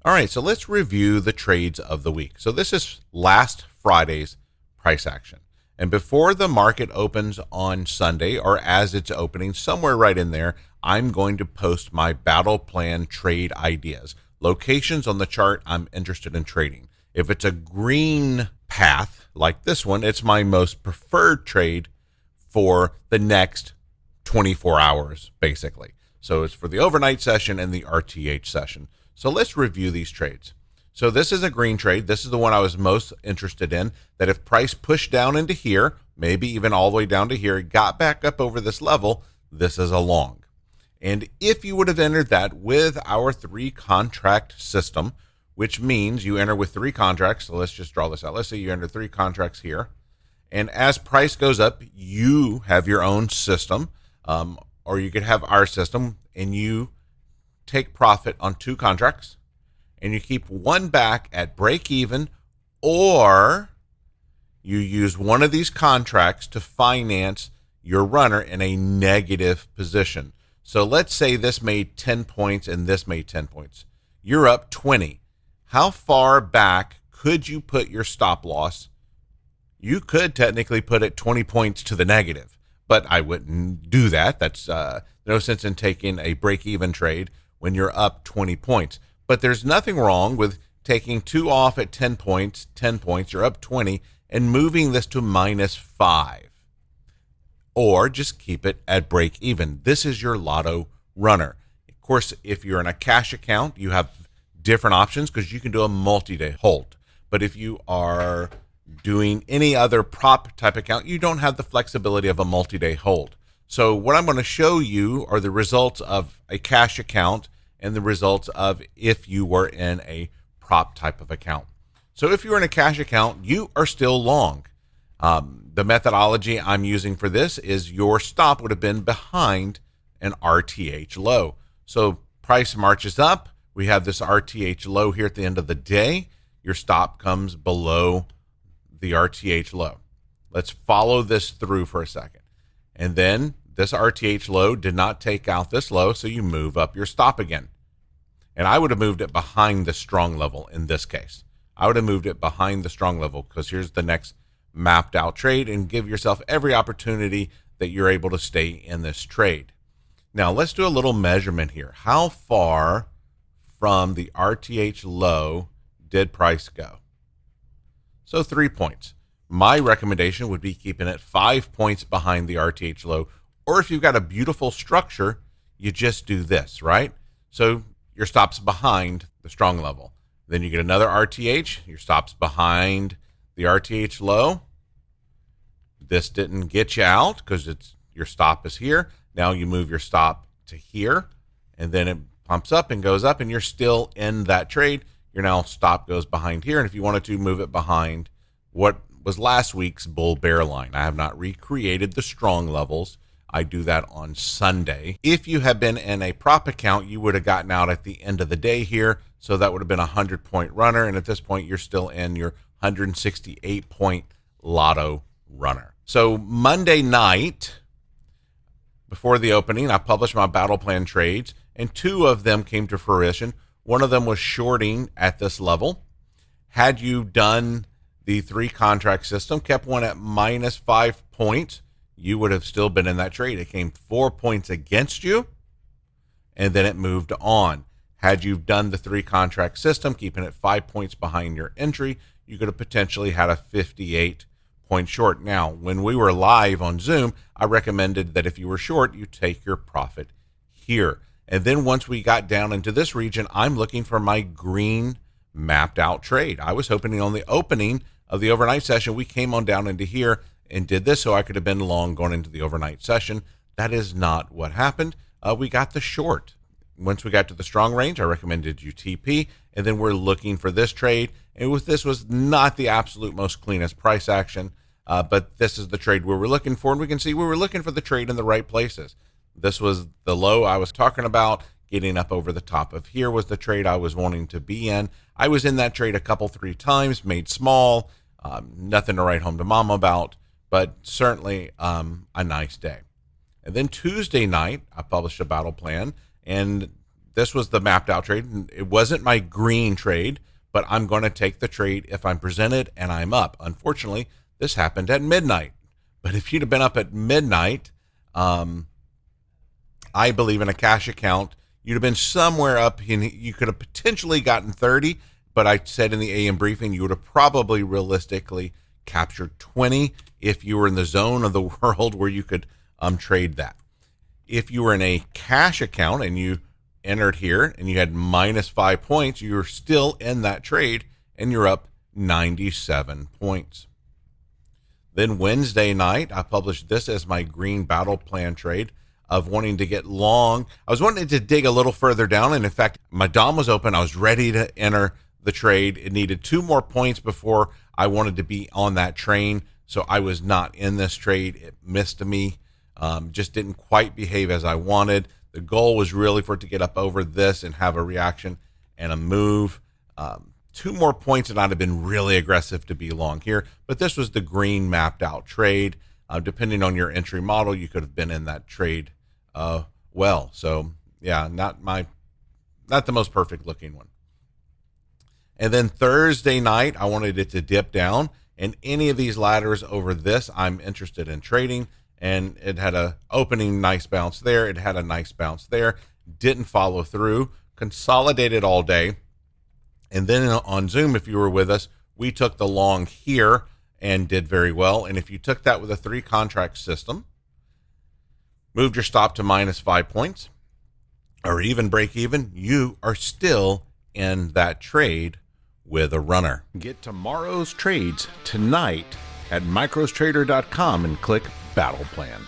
All right, so let's review the trades of the week. So this is last Friday's price action. And before the market opens on Sunday, or as it's opening, somewhere right in there, I'm going to post my battle plan trade ideas. Locations on the chart I'm interested in trading. If it's a green path like this one, it's my most preferred trade for the next 24 hours, basically. So it's for the overnight session and the RTH session. So let's review these trades. So this is a green trade. This is the one I was most interested in, that if price pushed down into here, maybe even all the way down to here, got back up over this level, this is a long. And if you would have entered that with our 3-contract system, which means you enter with 3 contracts. So let's just draw this out. Let's say you enter 3 contracts here. And as price goes up, you have your own system, or you could have our system, and you take profit on 2 contracts, and you keep one back at break even, or you use one of these contracts to finance your runner in a negative position. So let's say this made 10 points and this made 10 points. You're up 20. How far back could you put your stop loss? You could technically put it 20 points to the negative, but I wouldn't do that. That's no sense in taking a break-even trade when you're up 20 points. But there's nothing wrong with taking 2 off at 10 points, you're up 20, and moving this to -5. Or just keep it at break even. This is your lotto runner. Of course, if you're in a cash account, you have different options because you can do a multi-day hold. But if you are doing any other prop type account, you don't have the flexibility of a multi-day hold. So what I'm going to show you are the results of a cash account and the results of if you were in a prop type of account. So if you're in a cash account, you are still long. The methodology I'm using for this is your stop would have been behind an RTH low. So price marches up. We have this RTH low here at the end of the day. Your stop comes below the RTH low. Let's follow this through for a second. And then this RTH low did not take out this low, so you move up your stop again. And I would have moved it behind the strong level in this case. I would have moved it behind the strong level because here's the next mapped out trade, and give yourself every opportunity that you're able to stay in this trade. Now let's do a little measurement here. How far from the RTH low did price go? So 3 points. My recommendation would be keeping it 5 points behind the RTH low, or if you've got a beautiful structure, you just do this, right? So your stop's behind the strong level. Then you get another RTH, your stop's behind the RTH low. This didn't get you out because your stop is here. Now you move your stop to here, and then it pumps up and goes up, and you're still in that trade. Your now stop goes behind here, and if you wanted to move it behind what was last week's bull bear line. I have not recreated the strong levels. I do that on Sunday. If you have been in a prop account, you would have gotten out at the end of the day here, so that would have been a 100-point runner, and at this point you're still in your 168-point lotto runner. So Monday night, before the opening, I published my battle plan trades, and 2 of them came to fruition. One of them was shorting at this level. Had you done the 3-contract system, kept one at -5 points, you would have still been in that trade. It came 4 points against you, and then it moved on. Had you done the 3-contract system, keeping it 5 points behind your entry, you could have potentially had a 58-point short. Now, when we were live on Zoom, I recommended that if you were short, you take your profit here. And then once we got down into this region, I'm looking for my green mapped out trade. I was hoping on the opening of the overnight session, we came on down into here and did this so I could have been long going into the overnight session. That is not what happened. We got the short. Once we got to the strong range, I recommended you TP, and then we're looking for this trade. And with this was not the absolute most cleanest price action, but this is the trade we were looking for, and we can see we were looking for the trade in the right places. This was the low I was talking about. Getting up over the top of here was the trade I was wanting to be in. I was in that trade a couple, 3 times, made small, nothing to write home to mom about, but certainly a nice day. And then Tuesday night, I published a battle plan, and this was the mapped out trade. And it wasn't my green trade, but I'm going to take the trade if I'm presented and I'm up. Unfortunately, this happened at midnight. But if you'd have been up at midnight, I believe in a cash account, you'd have been somewhere up. You could have potentially gotten 30, but I said in the AM briefing, you would have probably realistically captured 20 if you were in the zone of the world where you could trade that. If you were in a cash account and you entered here and you had -5 points, you're still in that trade and you're up 97 points. Then Wednesday night, I published this as my green battle plan trade of wanting to get long. I was wanting to dig a little further down. And in fact, my DOM was open. I was ready to enter the trade. It needed 2 more points before I wanted to be on that train. So I was not in this trade. It missed me. Just didn't quite behave as I wanted. The goal was really for it to get up over this and have a reaction and a move. 2 more points and I'd have been really aggressive to be long here. But this was the green mapped out trade. Depending on your entry model, you could have been in that trade well. So yeah, not the most perfect looking one. And then Thursday night, I wanted it to dip down, and any of these ladders over this, I'm interested in trading. And it had a opening nice bounce there. It had a nice bounce there. Didn't follow through. Consolidated all day. And then on Zoom, if you were with us, we took the long here and did very well. And if you took that with a 3 contract system, moved your stop to -5 points, or even break even, you are still in that trade with a runner. Get tomorrow's trades tonight at microstrader.com and click Battle Plan.